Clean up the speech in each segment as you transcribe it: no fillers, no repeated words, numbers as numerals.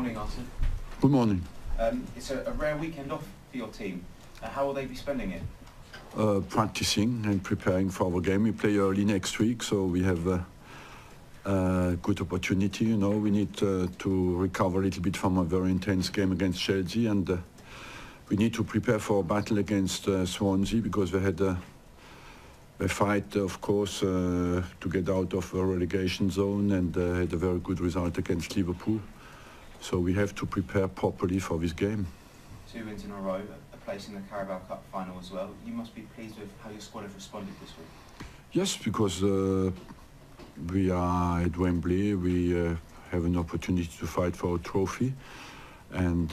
Morning, Arsene. Good morning. It's a rare weekend off for your team. How will they be spending it? Practicing and preparing for our game. We play early next week, so we have a good opportunity. You know, we need to recover a little bit from a very intense game against Chelsea, and we need to prepare for a battle against Swansea, because they had a fight, of course, to get out of a relegation zone, and had a very good result against Liverpool. So we have to prepare properly for this game. 2 wins in a row, a place in the Carabao Cup final as well. You must be pleased with how your squad have responded this week. Yes, because we are at Wembley. We have an opportunity to fight for a trophy, and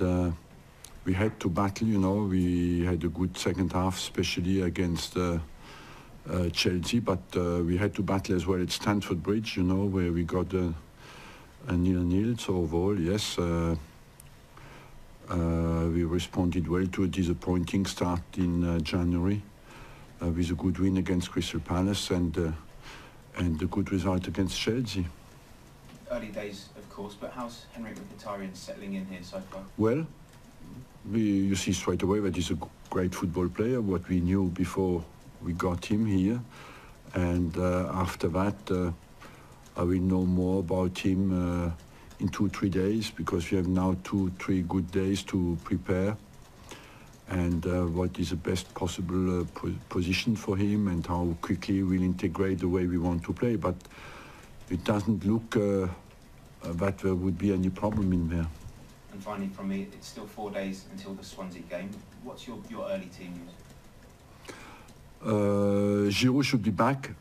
we had to battle. You know, we had a good second half, especially against Chelsea, but we had to battle as well at Stamford Bridge. You know, where we got a 0-0. So overall, yes, we responded well to a disappointing start in January, with a good win against Crystal Palace and a good result against Chelsea. Early days, of course, but how's Henrik Mkhitaryan settling in here so far? Well, you see straight away that he's a great football player, what we knew before we got him here. And after that, I will know more about him in 2-3 days, because we have now 2-3 good days to prepare, and what is the best possible position for him, and how quickly we'll integrate the way we want to play. But it doesn't look that there would be any problem in there. And finally from me, it's still 4 days until the Swansea game. What's your early team news? Giroud should be back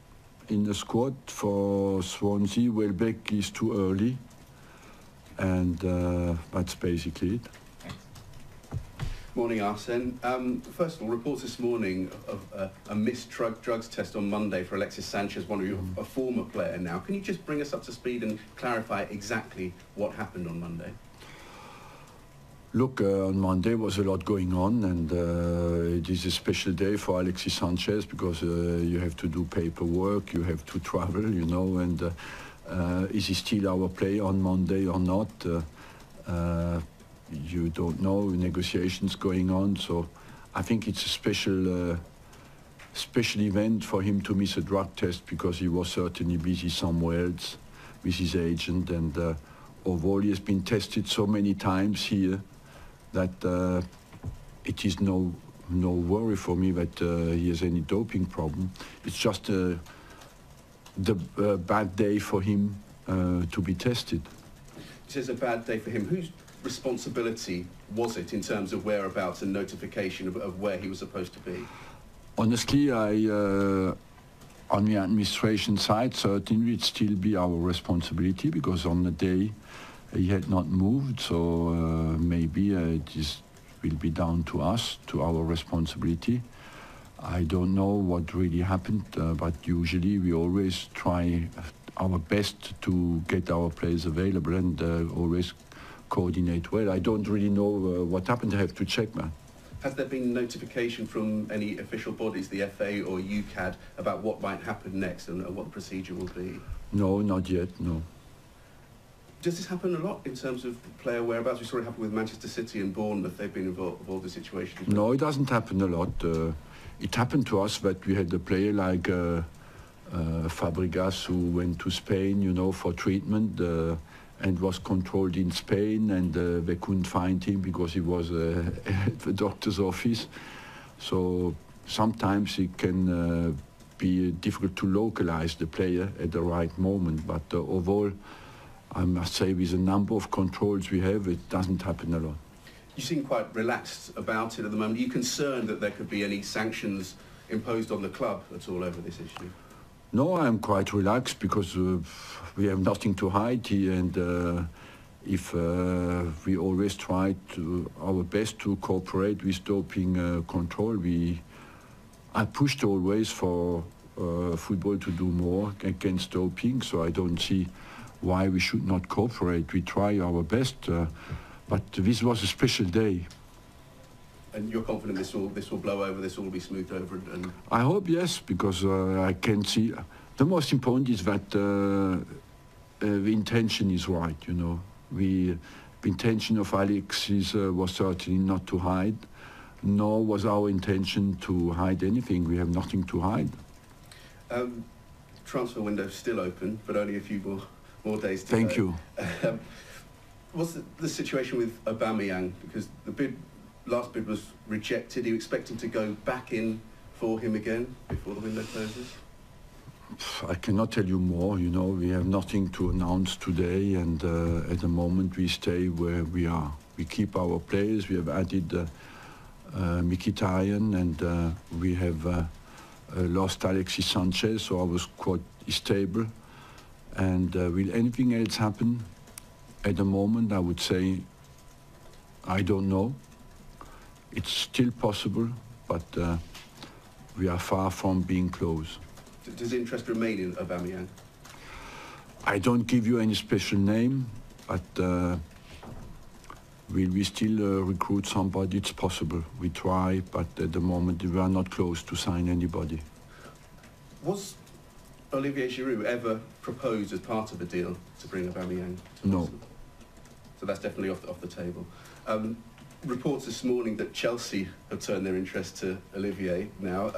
in the squad for Swansea. Welbeck is too early, and that's basically it. Morning, Arsene. First of all, reports this morning of a missed drugs test on Monday for Alexis Sanchez, a former player now. Can you just bring us up to speed and clarify exactly what happened on Monday? Look, on Monday was a lot going on, and it is a special day for Alexis Sanchez, because you have to do paperwork, you have to travel, you know, and is he still our player on Monday or not? You don't know, negotiations going on, so I think it's a special event for him to miss a drug test, because he was certainly busy somewhere else with his agent, and overall he has been tested so many times here that it is no worry for me that he has any doping problem. It's just the bad day for him to be tested. This is a bad day for him. Whose responsibility was it in terms of whereabouts and notification of where he was supposed to be? Honestly, on the administration side, certainly it'd still be our responsibility, because on the day he had not moved, so maybe it will be down to us, to our responsibility. I don't know what really happened, but usually we always try our best to get our players available, and always coordinate well. I don't really know what happened. I have to check, man. Has there been notification from any official bodies, the FA or UCAD, about what might happen next and what the procedure will be? No, not yet, no. Does this happen a lot in terms of player whereabouts? We saw it happen with Manchester City and Bournemouth. They've been involved in situations. No, it doesn't happen a lot. It happened to us that we had a player like Fabregas, who went to Spain, you know, for treatment, and was controlled in Spain, and they couldn't find him because he was at the doctor's office. So sometimes it can be difficult to localize the player at the right moment, but overall, I must say, with the number of controls we have, it doesn't happen a lot. You seem quite relaxed about it at the moment. Are you concerned that there could be any sanctions imposed on the club at all over this issue? No, I'm quite relaxed, because we have nothing to hide here, and if we always try our best to cooperate with doping control. I pushed always for football to do more against doping, so I don't see why we should not cooperate. We try our best, but this was a special day. And you're confident this will blow over, this will be smoothed over? And I hope yes, because I can see. The most important is that the intention is right. You know, we intention of Alexis was certainly not to hide, nor was our intention to hide anything. We have nothing to hide. Transfer window still open, but only a few more days to go. Thank you. What's the situation with Aubameyang? Because the last bid was rejected. Are you expecting to go back in for him again before the window closes? I cannot tell you more. You know, we have nothing to announce today, and at the moment we stay where we are. We keep our players. We have added Mkhitaryan, and we have lost Alexis Sanchez, so our squad is stable. And will anything else happen? At the moment, I would say, I don't know. It's still possible, but we are far from being close. Does interest remain in Aubameyang? I don't give you any special name, but will we still recruit somebody? It's possible. We try, but at the moment we are not close to sign anybody. Was Olivier Giroud ever proposed as part of a deal to bring Aubameyang to No. Arsenal? So that's definitely off the table. Reports this morning that Chelsea have turned their interest to Olivier now.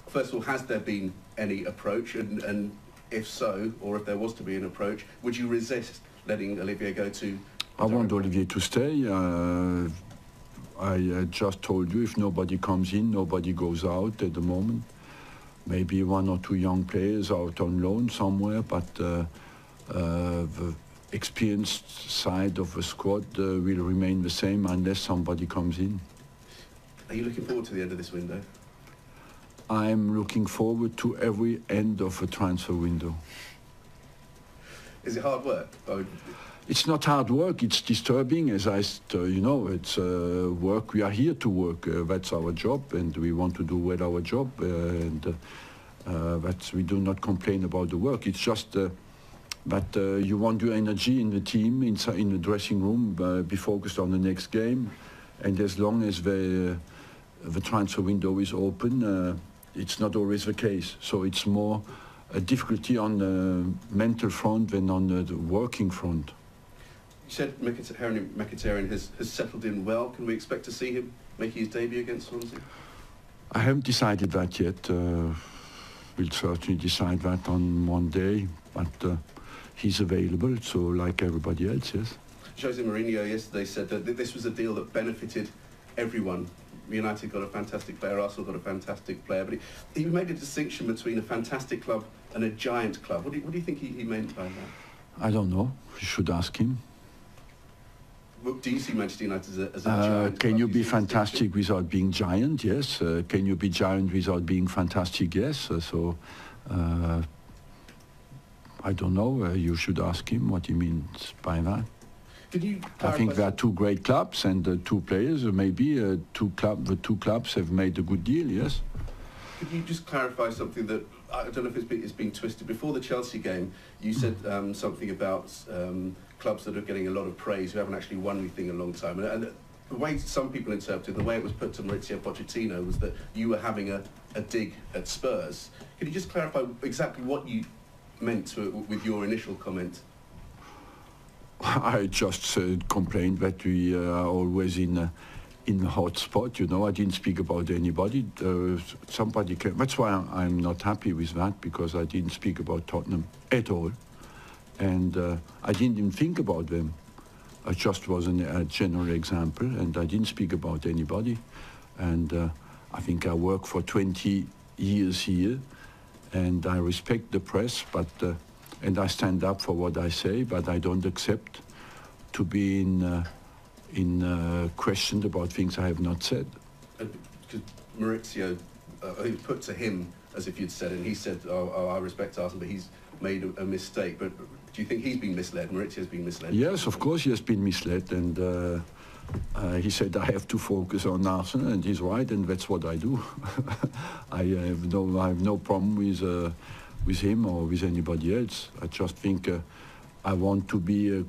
First of all, has there been any approach? And if so, or if there was to be an approach, would you resist letting Olivier go to... I want Olivier to stay. I just told you, if nobody comes in, nobody goes out at the moment. Maybe one or two young players out on loan somewhere, but the experienced side of the squad will remain the same unless somebody comes in. Are you looking forward to the end of this window? I'm looking forward to every end of a transfer window. Is it hard work? It's not hard work, it's disturbing, as you know, it's work. We are here to work, that's our job, and we want to do well our job, and we do not complain about the work. It's just that you want your energy in the team, in the dressing room, be focused on the next game, and as long as the transfer window is open, it's not always the case. So it's more a difficulty on the mental front than on the working front. You said Mkhitaryan has settled in well. Can we expect to see him making his debut against Swansea? I haven't decided that yet. We'll certainly decide that on one day, but he's available, so like everybody else, yes. Jose Mourinho yesterday said that this was a deal that benefited everyone. United got a fantastic player, Arsenal got a fantastic player, but he made a distinction between a fantastic club and a giant club. What do you think he meant by that? I don't know. You should ask him. Do you see Manchester United as a giant? Can you be fantastic without being giant? Yes. Can you be giant without being fantastic? Yes. I don't know. You should ask him what he means by that. I think there are two great clubs and two players. Maybe the two clubs have made a good deal. Yes. Could you just clarify something that I don't know if it's been twisted? Before the Chelsea game, you said something about clubs that are getting a lot of praise who haven't actually won anything in a long time. And the way some people interpreted, the way it was put to Maurizio Pochettino was that you were having a dig at Spurs. Could you just clarify exactly what you meant with your initial comment? I just complained that we are always in a hot spot, you know. I didn't speak about anybody. Somebody came. That's why I'm not happy with that, because I didn't speak about Tottenham at all. And I didn't even think about them. I just was a general example, and I didn't speak about anybody. And I think I worked for 20 years here, and I respect the press, but and I stand up for what I say, but I don't accept to be questioned about things I have not said. Because Maurizio, it was put to him as if you'd said, and he said, "Oh, I respect Arsene, but he's made a mistake." But do you think he's been misled? Maurizio's been misled? Yes, of course he has been misled, and he said I have to focus on Arsene, and he's right, and that's what I do. I have no problem with him or with anybody else. I just think I want to be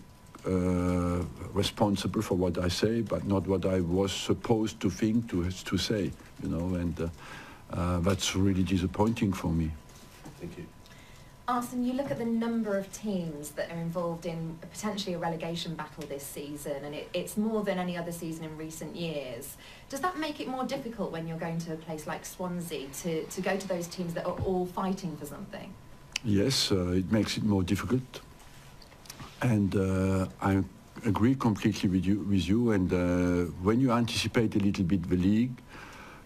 responsible for what I say, but not what I was supposed to think to say, you know, and that's really disappointing for me. Thank you. Arsene, you look at the number of teams that are involved in potentially a relegation battle this season, and it's more than any other season in recent years. Does that make it more difficult when you're going to a place like Swansea to go to those teams that are all fighting for something? Yes, it makes it more difficult. And I agree completely with you. And when you anticipate a little bit the league,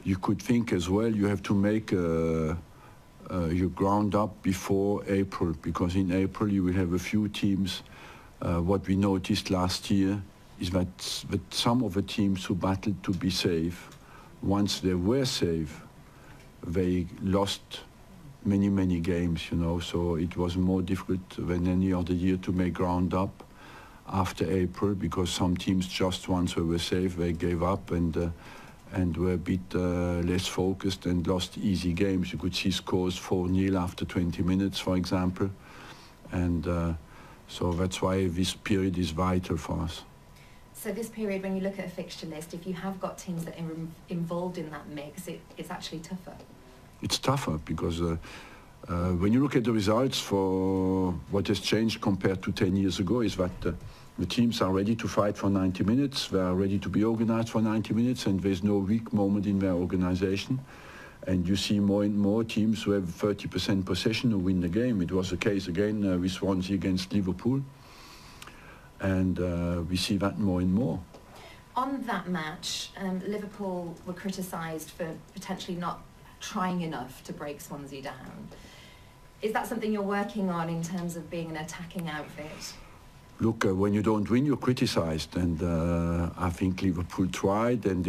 you could think as well you have to make your ground up before April, because in April you will have a few teams. What we noticed last year is that some of the teams who battled to be safe, once they were safe, they lost many games, you know, so it was more difficult than any other year to make ground up after April, because some teams just once they were safe, they gave up and were a bit less focused and lost easy games. You could see scores 4-0 after 20 minutes, for example. And so that's why this period is vital for us. So this period, when you look at a fixture list, if you have got teams that are involved in that mix, it's actually tougher. It's tougher because when you look at the results, for what has changed compared to 10 years ago is that the teams are ready to fight for 90 minutes, they are ready to be organized for 90 minutes, and there's no weak moment in their organization. And you see more and more teams who have 30% possession who win the game. It was the case again with Swansea against Liverpool. And we see that more and more. On that match, Liverpool were criticised for potentially not trying enough to break Swansea down. Is that something you're working on in terms of being an attacking outfit? Look, when you don't win, you're criticised, and I think Liverpool tried. And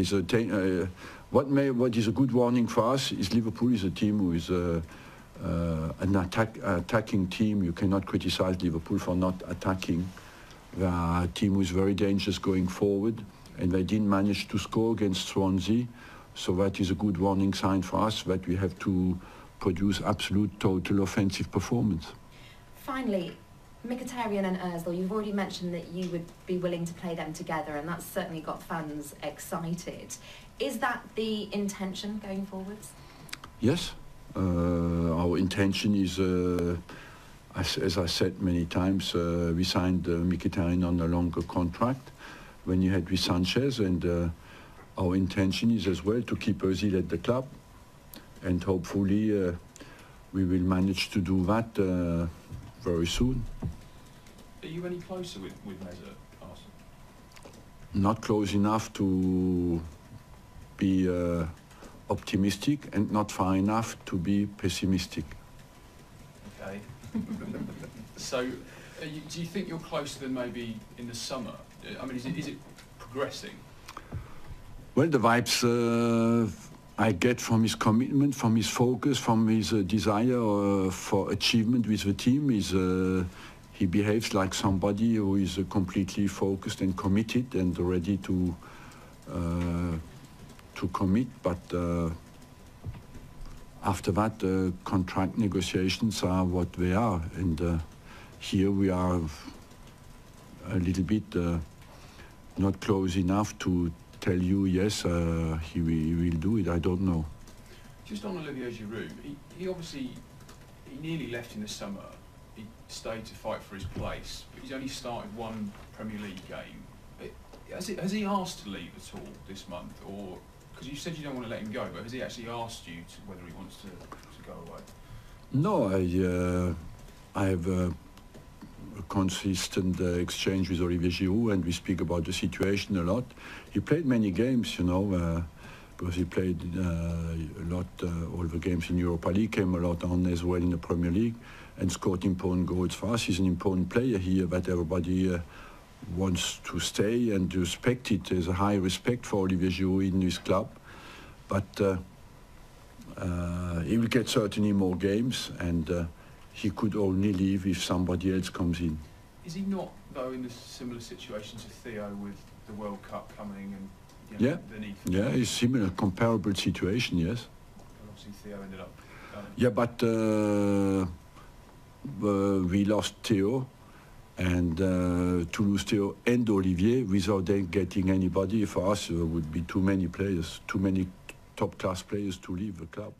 what is a good warning for us is Liverpool is a team who is an attacking team. You cannot criticise Liverpool for not attacking. They are a team who is very dangerous going forward, and they didn't manage to score against Swansea. So that is a good warning sign for us that we have to produce absolute total offensive performance. Finally, Mkhitaryan and Ozil, you've already mentioned that you would be willing to play them together, and that's certainly got fans excited. Is that the intention going forwards? Yes. Our intention is, as I said many times, we signed Mkhitaryan on a longer contract when you had with Sanchez, and our intention is as well to keep Ozil at the club, and hopefully we will manage to do that very soon. Are you any closer with Mesut, Arsene? Not close enough to be optimistic, and not far enough to be pessimistic. Okay. So, do you think you're closer than maybe in the summer? I mean, is it progressing? Well, the vibes I get from his commitment, from his focus, from his desire for achievement with the team is he behaves like somebody who is completely focused and committed and ready to commit. But after that, contract negotiations are what they are, and here we are a little bit not close enough to tell you, yes, he will do it. I don't know. Just on Olivier Giroud, he obviously, he nearly left in the summer. He stayed to fight for his place, but he's only started one Premier League game. Has he asked to leave at all this month? Or, because you said you don't want to let him go, but has he actually asked you whether he wants to go away? No, I have a consistent exchange with Olivier Giroud, and we speak about the situation a lot. He played many games, you know, because he played a lot, all the games in Europa League, came a lot on as well in the Premier League, and scored important goals for us. He's an important player here that everybody wants to stay and respect it. There's a high respect for Olivier Giroud in this club, but he will get certainly more games, and he could only leave if somebody else comes in. Is he not, though, in a similar situation to Theo with the World Cup coming and, you know, the need for... Yeah, it's similar, comparable situation, yes. And obviously Theo ended up going. Yeah, but we lost Theo, and to lose Theo and Olivier without then getting anybody, for us would be too many players, too many top-class players to leave the club.